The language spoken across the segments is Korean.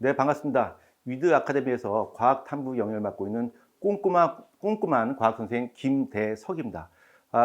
네, 반갑습니다. 위드 아카데미에서 과학 탐구 영역을 맡고 있는 꼼꼼한 과학 선생 김대석입니다.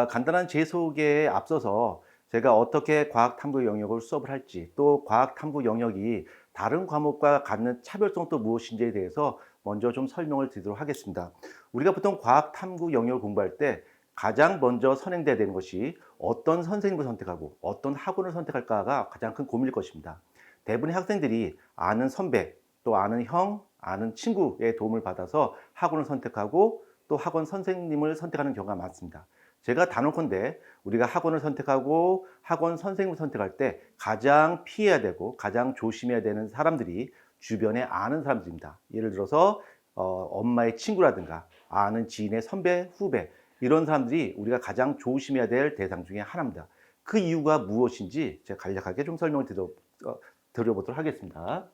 간단한 제 소개에 앞서서 제가 어떻게 과학 탐구 영역을 수업을 할지, 또 과학 탐구 영역이 다른 과목과 갖는 차별성은 또 무엇인지에 대해서 먼저 좀 설명을 드리도록 하겠습니다. 우리가 보통 과학 탐구 영역을 공부할 때 가장 먼저 선행돼야 되는 것이 어떤 선생님을 선택하고 어떤 학원을 선택할까가 가장 큰 고민일 것입니다. 대부분의 학생들이 아는 선배, 또 아는 형, 아는 친구의 도움을 받아서 학원을 선택하고 또 학원 선생님을 선택하는 경우가 많습니다. 제가 단언컨대 우리가 학원을 선택하고 학원 선생님을 선택할 때 가장 피해야 되고 가장 조심해야 되는 사람들이 주변에 아는 사람들입니다. 예를 들어서 엄마의 친구라든가 아는 지인의 선배, 후배, 이런 사람들이 우리가 가장 조심해야 될 대상 중에 하나입니다. 그 이유가 무엇인지 제가 간략하게 좀 설명을 드려보도록 하겠습니다.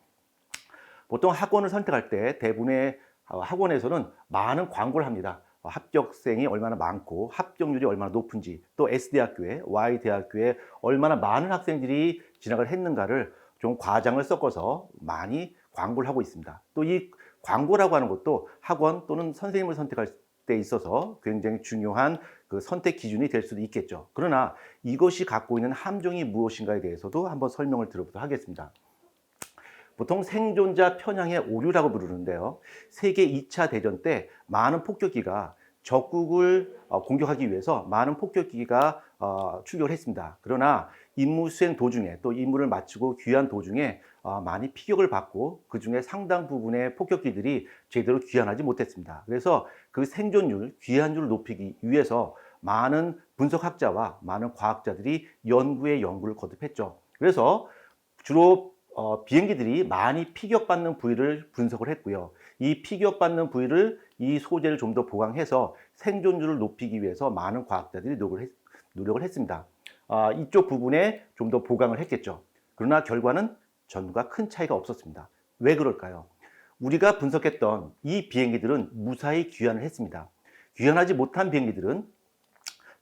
보통 학원을 선택할 때 대부분의 학원에서는 많은 광고를 합니다. 합격생이 얼마나 많고 합격률이 얼마나 높은지, 또 S대학교에, Y대학교에 얼마나 많은 학생들이 진학을 했는가를 좀 과장을 섞어서 많이 광고를 하고 있습니다. 또 이 광고라고 하는 것도 학원 또는 선생님을 선택할 때 있어서 굉장히 중요한 그 선택 기준이 될 수도 있겠죠. 그러나 이것이 갖고 있는 함정이 무엇인가에 대해서도 한번 설명을 드려보도록 하겠습니다. 보통 생존자 편향의 오류라고 부르는데요. 세계 2차 대전 때 많은 폭격기가 적국을 공격하기 위해서 많은 폭격기가 출격을 했습니다. 그러나 임무 수행 도중에 또 임무를 마치고 귀환 도중에 많이 피격을 받고 그중에 상당 부분의 폭격기들이 제대로 귀환하지 못했습니다. 그래서 그 생존율, 귀환율을 높이기 위해서 많은 분석학자와 많은 과학자들이 연구를 거듭했죠. 그래서 주로 비행기들이 많이 피격받는 부위를 분석을 했고요. 이 피격받는 부위를 이 소재를 좀 더 보강해서 생존율을 높이기 위해서 많은 과학자들이 노력을 했습니다. 이쪽 부분에 좀 더 보강을 했겠죠. 그러나 결과는 전과 큰 차이가 없었습니다. 왜 그럴까요? 우리가 분석했던 이 비행기들은 무사히 귀환을 했습니다. 귀환하지 못한 비행기들은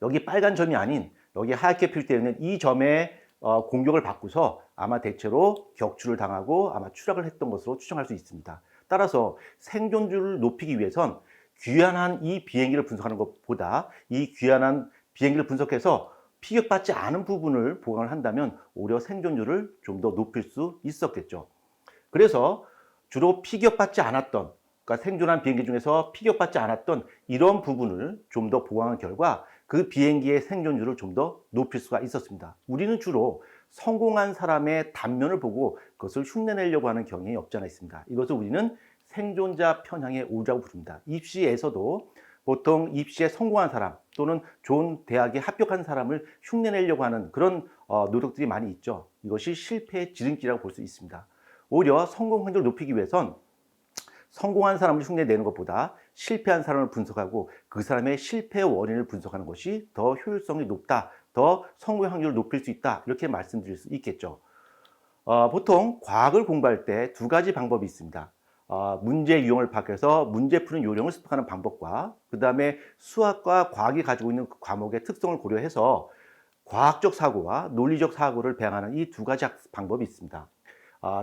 여기 빨간 점이 아닌 여기 하얗게 표시되어 있는 이 점에 공격을 받고서 아마 대체로 격추를 당하고 아마 추락을 했던 것으로 추정할 수 있습니다. 따라서 생존율을 높이기 위해선 귀환한 이 비행기를 분석하는 것보다 이 귀환한 비행기를 분석해서 피격받지 않은 부분을 보강을 한다면 오히려 생존율을 좀 더 높일 수 있었겠죠. 그래서 주로 피격받지 않았던, 그러니까 생존한 비행기 중에서 피격받지 않았던 이런 부분을 좀 더 보강한 결과 그 비행기의 생존율을 좀 더 높일 수가 있었습니다. 우리는 주로 성공한 사람의 단면을 보고 그것을 흉내내려고 하는 경향이 없지 않아 있습니다. 이것을 우리는 생존자 편향의 오류라고 부릅니다. 입시에서도 보통 입시에 성공한 사람 또는 좋은 대학에 합격한 사람을 흉내내려고 하는 그런 노력들이 많이 있죠. 이것이 실패의 지름길이라고 볼 수 있습니다. 오히려 성공 확률을 높이기 위해선 성공한 사람을 흉내내는 것보다 실패한 사람을 분석하고 그 사람의 실패의 원인을 분석하는 것이 더 효율성이 높다, 더 성공 확률을 높일 수 있다, 이렇게 말씀드릴 수 있겠죠. 보통 과학을 공부할 때 두 가지 방법이 있습니다. 문제 유형을 파악해서 문제 푸는 요령을 습득하는 방법과 그 다음에 수학과 과학이 가지고 있는 그 과목의 특성을 고려해서 과학적 사고와 논리적 사고를 배양하는 이 두 가지 방법이 있습니다.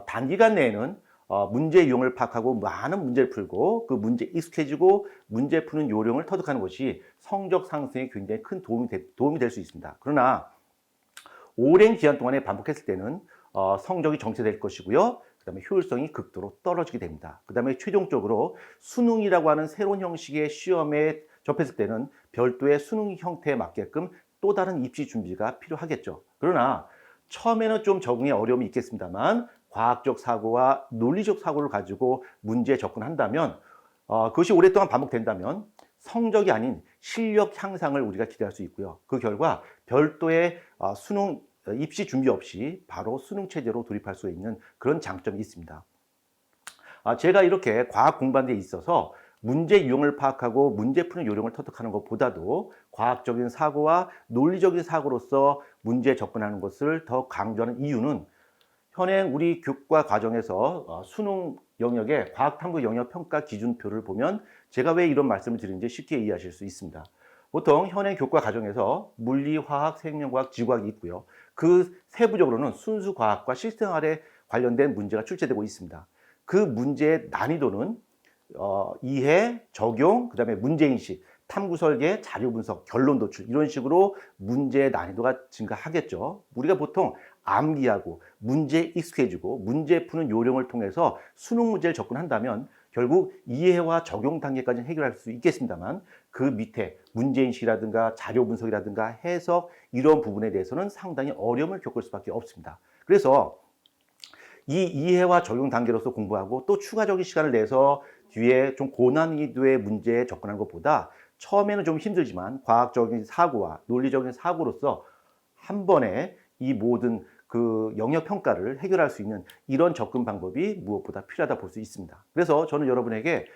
단기간 내에는 문제 유형을 파악하고 많은 문제를 풀고 그 문제에 익숙해지고 문제 푸는 요령을 터득하는 것이 성적 상승에 굉장히 큰 도움이 될 수 있습니다. 그러나 오랜 기간 동안에 반복했을 때는 성적이 정체될 것이고요. 그 다음에 효율성이 극도로 떨어지게 됩니다. 그 다음에 최종적으로 수능이라고 하는 새로운 형식의 시험에 접했을 때는 별도의 수능 형태에 맞게끔 또 다른 입시 준비가 필요하겠죠. 그러나 처음에는 좀 적응에 어려움이 있겠습니다만 과학적 사고와 논리적 사고를 가지고 문제에 접근한다면 그것이 오랫동안 반복된다면 성적이 아닌 실력 향상을 우리가 기대할 수 있고요. 그 결과 별도의 수능 입시 준비 없이 바로 수능 체제로 돌입할 수 있는 그런 장점이 있습니다. 제가 이렇게 과학 공부하는 데 있어서 문제 유형을 파악하고 문제 푸는 요령을 터득하는 것보다도 과학적인 사고와 논리적인 사고로서 문제에 접근하는 것을 더 강조하는 이유는 현행 우리 교과 과정에서 수능 영역의 과학탐구 영역 평가 기준표를 보면 제가 왜 이런 말씀을 드리는지 쉽게 이해하실 수 있습니다. 보통 현행 교과 과정에서 물리, 화학, 생명과학, 지구과학이 있고요. 그 세부적으로는 순수 과학과 실생활에 관련된 문제가 출제되고 있습니다. 그 문제의 난이도는 이해, 적용, 그다음에 문제인식, 탐구 설계, 자료 분석, 결론 도출 이런 식으로 문제의 난이도가 증가하겠죠. 우리가 보통 암기하고 문제에 익숙해지고 문제 푸는 요령을 통해서 수능 문제를 접근한다면 결국 이해와 적용 단계까지는 해결할 수 있겠습니다만 그 밑에 문제인식이라든가 자료 분석이라든가 해석 이런 부분에 대해서는 상당히 어려움을 겪을 수밖에 없습니다. 그래서 이 이해와 적용 단계로서 공부하고 또 추가적인 시간을 내서 뒤에 좀 고난이도의 문제에 접근하는 것보다 처음에는 좀 힘들지만 과학적인 사고와 논리적인 사고로서 한 번에 이 모든 그 영역 평가를 해결할 수 있는 이런 접근 방법이 무엇보다 필요하다 볼 수 있습니다. 그래서 저는 여러분에게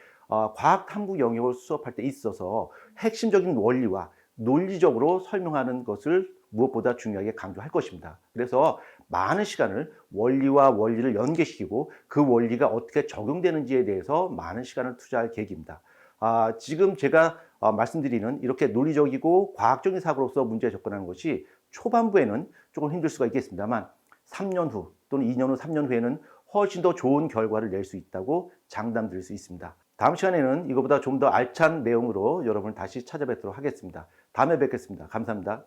과학 탐구 영역을 수업할 때 있어서 핵심적인 원리와 논리적으로 설명하는 것을 무엇보다 중요하게 강조할 것입니다. 그래서 많은 시간을 원리와 원리를 연계시키고 그 원리가 어떻게 적용되는지에 대해서 많은 시간을 투자할 계획입니다. 지금 제가 말씀드리는 이렇게 논리적이고 과학적인 사고로서 문제에 접근하는 것이 초반부에는 조금 힘들 수가 있겠습니다만 3년 후 또는 2년 후, 3년 후에는 훨씬 더 좋은 결과를 낼 수 있다고 장담드릴 수 있습니다. 다음 시간에는 이거보다 좀 더 알찬 내용으로 여러분을 다시 찾아뵙도록 하겠습니다. 다음에 뵙겠습니다. 감사합니다.